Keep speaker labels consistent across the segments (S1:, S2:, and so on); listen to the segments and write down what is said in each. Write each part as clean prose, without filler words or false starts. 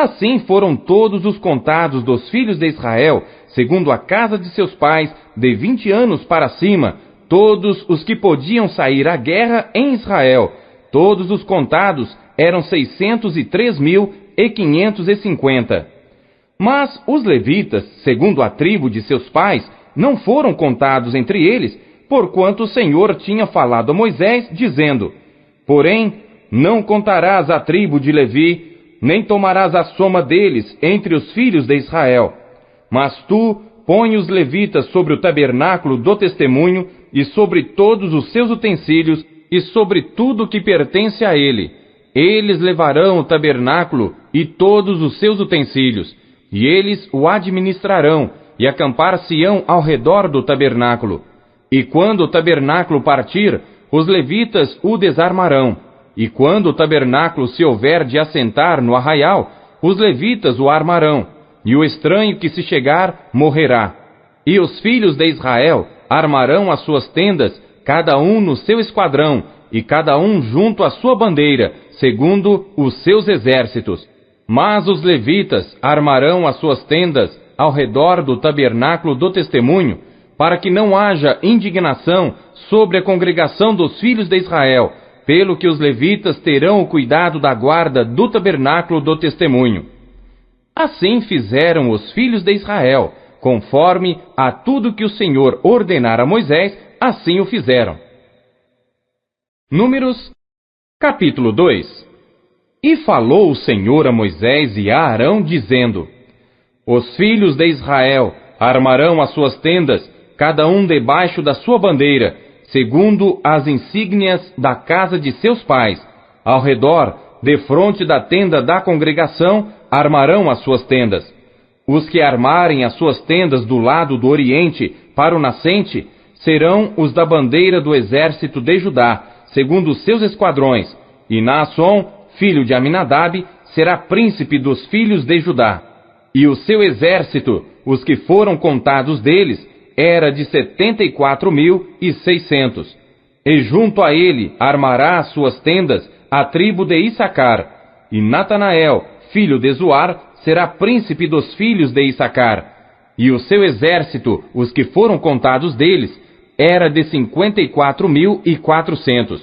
S1: Assim foram todos os contados dos filhos de Israel, segundo a casa de seus pais, de 20 anos para cima, todos os que podiam sair à guerra em Israel. Todos os contados eram 603.550. Mas os levitas, segundo a tribo de seus pais, não foram contados entre eles, porquanto o Senhor tinha falado a Moisés, dizendo: Porém, não contarás a tribo de Levi, nem tomarás a soma deles entre os filhos de Israel. Mas tu põe os levitas sobre o tabernáculo do testemunho, e sobre todos os seus utensílios, e sobre tudo que pertence a ele. Eles levarão o tabernáculo e todos os seus utensílios, e eles o administrarão, e acampar-se-ão ao redor do tabernáculo. E quando o tabernáculo partir, os levitas o desarmarão. E quando o tabernáculo se houver de assentar no arraial, os levitas o armarão, e o estranho que se chegar morrerá. E os filhos de Israel armarão as suas tendas, cada um no seu esquadrão, e cada um junto à sua bandeira, segundo os seus exércitos. Mas os levitas armarão as suas tendas ao redor do tabernáculo do testemunho, para que não haja indignação sobre a congregação dos filhos de Israel, pelo que os levitas terão o cuidado da guarda do tabernáculo do testemunho. Assim fizeram os filhos de Israel, conforme a tudo que o Senhor ordenara a Moisés, assim o fizeram. Números, capítulo 2. E falou o Senhor a Moisés e a Arão, dizendo: Os filhos de Israel armarão as suas tendas, cada um debaixo da sua bandeira, segundo as insígnias da casa de seus pais. Ao redor, defronte da tenda da congregação, armarão as suas tendas. Os que armarem as suas tendas do lado do oriente, para o nascente, serão os da bandeira do exército de Judá, segundo os seus esquadrões. E Naasson, filho de Aminadab, será príncipe dos filhos de Judá. E o seu exército, os que foram contados deles, era de 74.600. E junto a ele armará as suas tendas a tribo de Issacar. E Natanael, filho de Zuar, será príncipe dos filhos de Issacar. E o seu exército, os que foram contados deles, era de 54.400.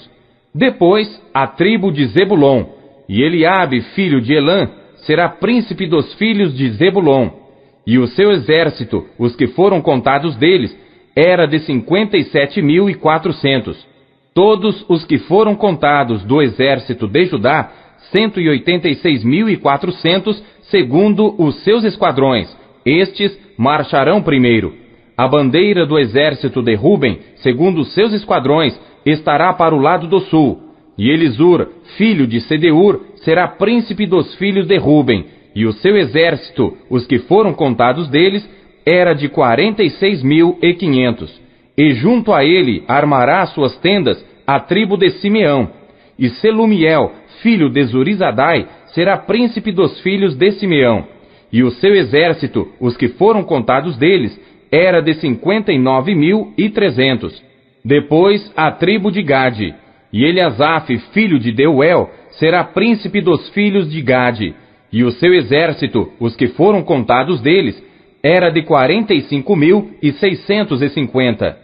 S1: Depois, a tribo de Zebulon. E Eliabe, filho de Elã, será príncipe dos filhos de Zebulon. E o seu exército, os que foram contados deles, era de 57.400. Todos os que foram contados do exército de Judá, 186.400, segundo os seus esquadrões. Estes marcharão primeiro. A bandeira do exército de Ruben, segundo os seus esquadrões, estará para o lado do sul. E Elisur, filho de Sedeur, será príncipe dos filhos de Ruben. E o seu exército, os que foram contados deles, era de 46.500. E junto a ele armará suas tendas a tribo de Simeão. E Selumiel, filho de Zurizadai, será príncipe dos filhos de Simeão. E o seu exército, os que foram contados deles, era de 59.300. Depois a tribo de Gade. E Eliasaf, filho de Deuel, será príncipe dos filhos de Gade. E o seu exército, os que foram contados deles, era de 45.650.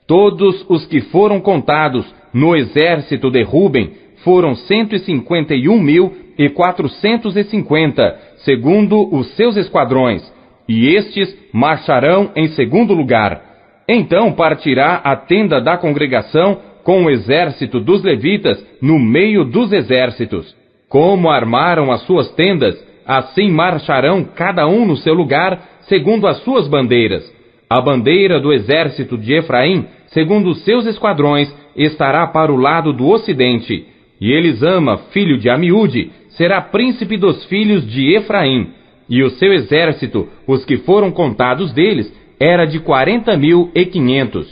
S1: Todos os que foram contados no exército de Ruben foram 151.450, segundo os seus esquadrões, e estes marcharão em segundo lugar. Então partirá a tenda da congregação com o exército dos levitas no meio dos exércitos. Como armaram as suas tendas, assim marcharão cada um no seu lugar, segundo as suas bandeiras. A bandeira do exército de Efraim, segundo os seus esquadrões, estará para o lado do ocidente. E Elisama, filho de Amiúde, será príncipe dos filhos de Efraim. E o seu exército, os que foram contados deles, era de 40.500.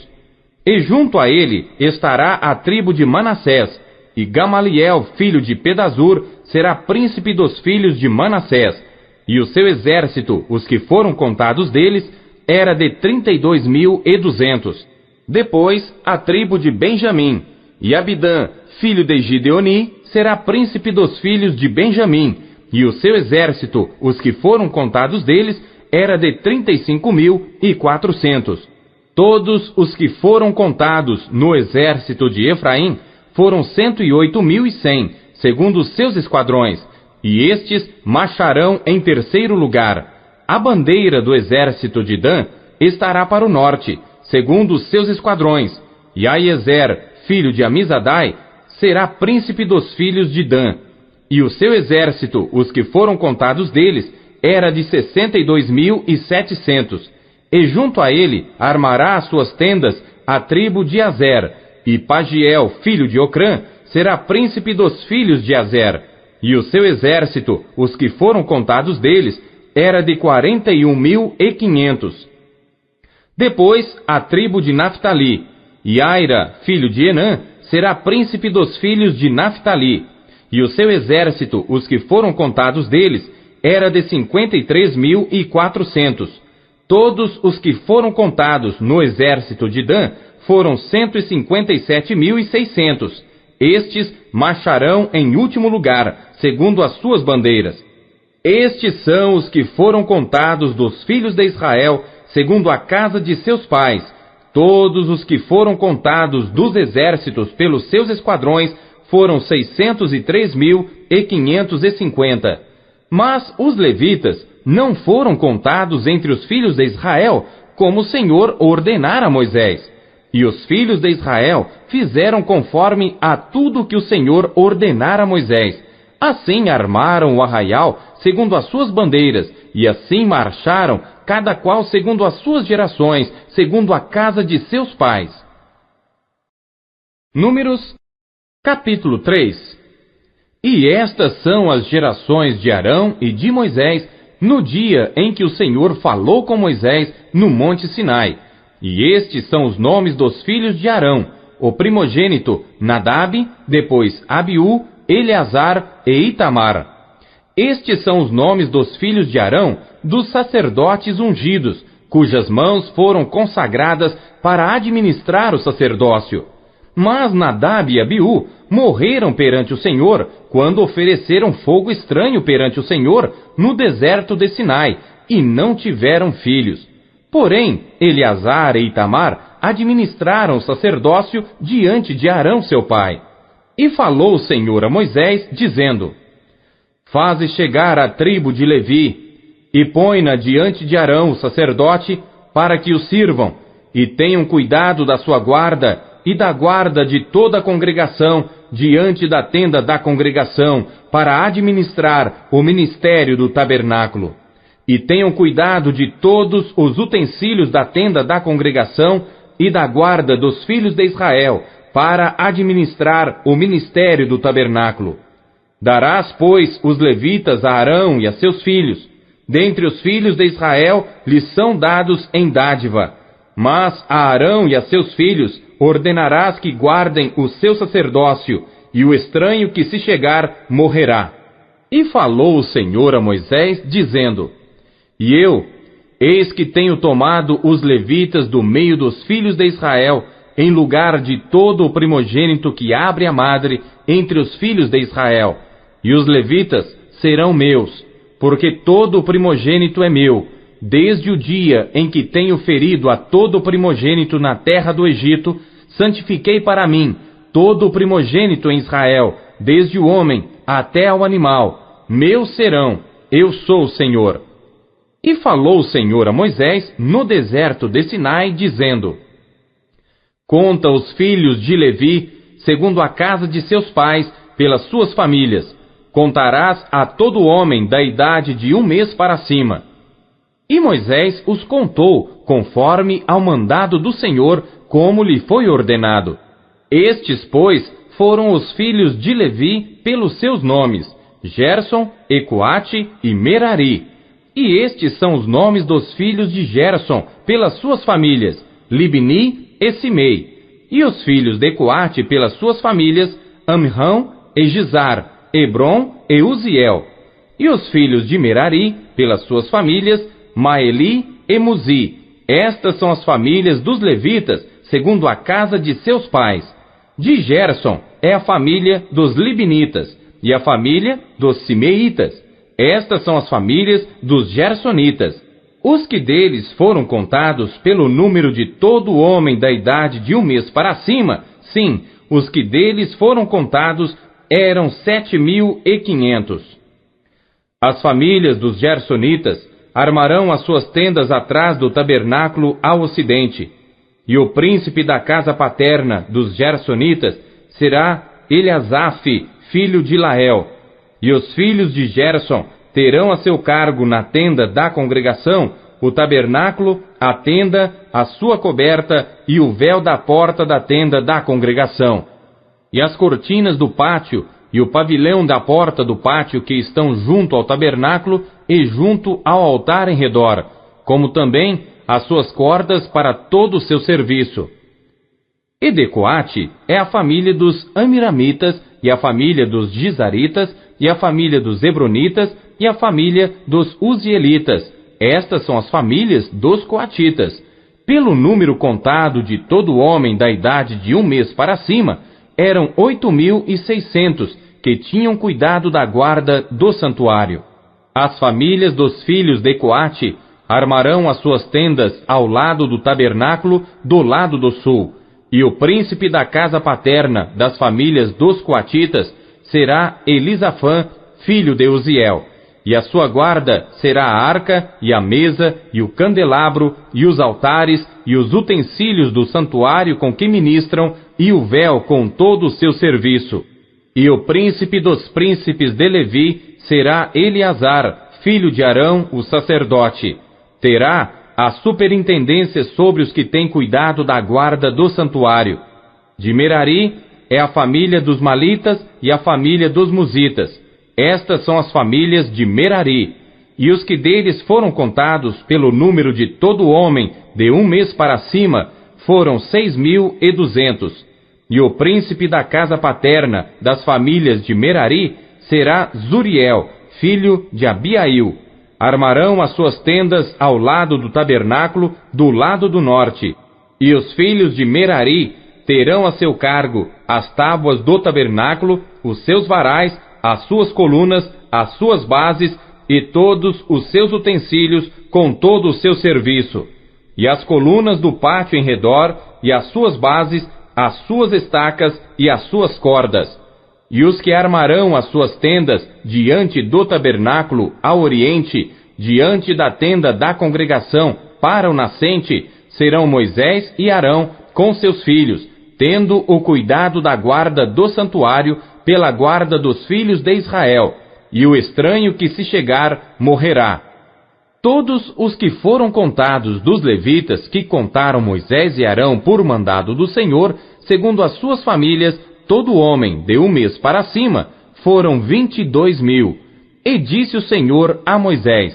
S1: E junto a ele estará a tribo de Manassés. E Gamaliel, filho de Pedazur, será príncipe dos filhos de Manassés. E o seu exército, os que foram contados deles, era de 32.200. Depois, a tribo de Benjamim. E Abidã, filho de Gideoni, será príncipe dos filhos de Benjamim. e o seu exército, os que foram contados deles, era de 35.400. Todos os que foram contados no exército de Efraim foram 108.100, segundo os seus esquadrões, e estes marcharão em terceiro lugar. A bandeira do exército de Dan estará para o norte, segundo os seus esquadrões, e Aiezer, filho de Amizadai, será príncipe dos filhos de Dan. E o seu exército, os que foram contados deles, era de 62.700. E junto a ele armará as suas tendas a tribo de Azer, e Pagiel, filho de Ocrã, será príncipe dos filhos de Azer. E o seu exército, os que foram contados deles, era de 41.500. Depois, a tribo de Naftali, e Aira, filho de Enã, será príncipe dos filhos de Naftali. E o seu exército, os que foram contados deles, era de 53.400. Todos os que foram contados no exército de Dan foram 157.600. Estes marcharão em último lugar, segundo as suas bandeiras. Estes são os que foram contados dos filhos de Israel, segundo a casa de seus pais. Todos os que foram contados dos exércitos pelos seus esquadrões foram 603.550. Mas os levitas não foram contados entre os filhos de Israel, como o Senhor ordenara a Moisés. E os filhos de Israel fizeram conforme a tudo que o Senhor ordenara a Moisés. Assim armaram o arraial segundo as suas bandeiras, e assim marcharam, cada qual segundo as suas gerações, segundo a casa de seus pais. Números, capítulo 3. E estas são as gerações de Arão e de Moisés, no dia em que o Senhor falou com Moisés no monte Sinai. E estes são os nomes dos filhos de Arão: o primogênito Nadab, depois Abiú, Eleazar e Itamar. Estes são os nomes dos filhos de Arão, dos sacerdotes ungidos, cujas mãos foram consagradas para administrar o sacerdócio. Mas Nadab e Abiú morreram perante o Senhor, quando ofereceram fogo estranho perante o Senhor no deserto de Sinai, e não tiveram filhos. Porém, Eleazar e Itamar administraram o sacerdócio diante de Arão seu pai. E falou o Senhor a Moisés, dizendo: Faze chegar a tribo de Levi, e põe-na diante de Arão o sacerdote, para que o sirvam, e tenham cuidado da sua guarda, e da guarda de toda a congregação, diante da tenda da congregação, para administrar o ministério do tabernáculo. E tenham cuidado de todos os utensílios da tenda da congregação e da guarda dos filhos de Israel, para administrar o ministério do tabernáculo. Darás, pois, os levitas a Arão e a seus filhos. Dentre os filhos de Israel lhes são dados em dádiva. Mas a Arão e a seus filhos ordenarás que guardem o seu sacerdócio, e o estranho que se chegar morrerá. E falou o Senhor a Moisés, dizendo: E eu, eis que tenho tomado os levitas do meio dos filhos de Israel, em lugar de todo o primogênito que abre a madre entre os filhos de Israel. E os levitas serão meus, porque todo o primogênito é meu, desde o dia em que tenho ferido a todo o primogênito na terra do Egito, santifiquei para mim todo o primogênito em Israel, desde o homem até ao animal. Meus serão, eu sou o Senhor. E falou o Senhor a Moisés no deserto de Sinai, dizendo: Conta os filhos de Levi, segundo a casa de seus pais, pelas suas famílias. Contarás a todo homem da idade de 1 mês para cima. E Moisés os contou, conforme ao mandado do Senhor, como lhe foi ordenado. Estes, pois, foram os filhos de Levi pelos seus nomes: Gerson, Ecoate e Merari. E estes são os nomes dos filhos de Gerson pelas suas famílias: Libni e Simei. E os filhos de Ecoate pelas suas famílias: Amrão e Gizar, Hebron e Uziel. E os filhos de Merari pelas suas famílias: Maeli e Muzi. Estas são as famílias dos levitas, segundo a casa de seus pais. De Gerson é a família dos Libnitas, e a família dos Simeitas. Estas são as famílias dos Gersonitas. Os que deles foram contados pelo número de todo homem da idade de 1 mês para cima, sim, os que deles foram contados eram 7.500. As famílias dos Gersonitas armarão as suas tendas atrás do tabernáculo ao ocidente, e o príncipe da casa paterna dos Gersonitas será Eliasaf, filho de Lael, e os filhos de Gerson terão a seu cargo na tenda da congregação o tabernáculo, a tenda, a sua coberta e o véu da porta da tenda da congregação. E as cortinas do pátio e o pavilhão da porta do pátio que estão junto ao tabernáculo e junto ao altar em redor, como também as suas cordas para todo o seu serviço. E de Coate é a família dos Amiramitas, e a família dos Gizaritas, e a família dos Hebronitas, e a família dos Uzielitas. Estas são as famílias dos Coatitas. Pelo número contado de todo homem da idade de 1 mês para cima, eram 8.600 que tinham cuidado da guarda do santuário. As famílias dos filhos de Coate armarão as suas tendas ao lado do tabernáculo, do lado do sul, e o príncipe da casa paterna das famílias dos Coatitas será Elisafã, filho de Uziel, e a sua guarda será a arca, e a mesa, e o candelabro, e os altares, e os utensílios do santuário com que ministram, e o véu com todo o seu serviço. E o príncipe dos príncipes de Levi será Eleazar, filho de Arão, o sacerdote. Terá a superintendência sobre os que têm cuidado da guarda do santuário. De Merari é a família dos Malitas e a família dos Musitas. Estas são as famílias de Merari. E os que deles foram contados pelo número de todo homem de 1 mês para cima foram 6.200. E o príncipe da casa paterna das famílias de Merari será Zuriel, filho de Abiail. Armarão as suas tendas ao lado do tabernáculo, do lado do norte. E os filhos de Merari terão a seu cargo as tábuas do tabernáculo, os seus varais, as suas colunas, as suas bases e todos os seus utensílios com todo o seu serviço. E as colunas do pátio em redor, e as suas bases, as suas estacas e as suas cordas. E os que armarão as suas tendas diante do tabernáculo ao oriente, diante da tenda da congregação para o nascente, serão Moisés e Arão com seus filhos, tendo o cuidado da guarda do santuário pela guarda dos filhos de Israel, e o estranho que se chegar morrerá. Todos os que foram contados dos levitas que contaram Moisés e Arão por mandado do Senhor, segundo as suas famílias, todo homem de 1 mês para cima, foram 22.000. E disse o Senhor a Moisés: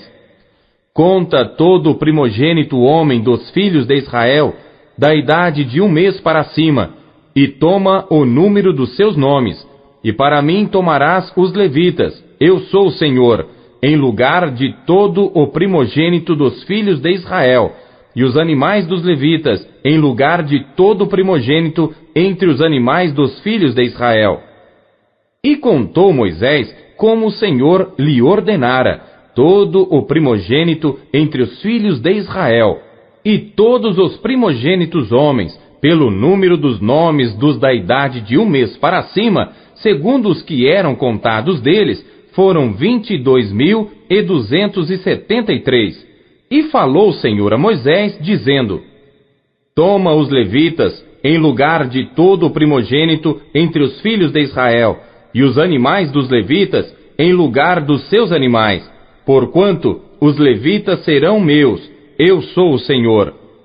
S1: conta todo o primogênito homem dos filhos de Israel, da idade de 1 mês para cima, e toma o número dos seus nomes, e para mim tomarás os levitas, eu sou o Senhor, em lugar de todo o primogênito dos filhos de Israel, e os animais dos levitas, em lugar de todo o primogênito entre os animais dos filhos de Israel. E contou Moisés como o Senhor lhe ordenara, todo o primogênito entre os filhos de Israel, e todos os primogênitos homens, pelo número dos nomes dos da idade de 1 mês para cima, segundo os que eram contados deles, foram 22.273. E falou o Senhor a Moisés, dizendo: toma os levitas, em lugar de todo o primogênito entre os filhos de Israel, e os animais dos levitas, em lugar dos seus animais, porquanto os levitas serão meus, eu sou o Senhor.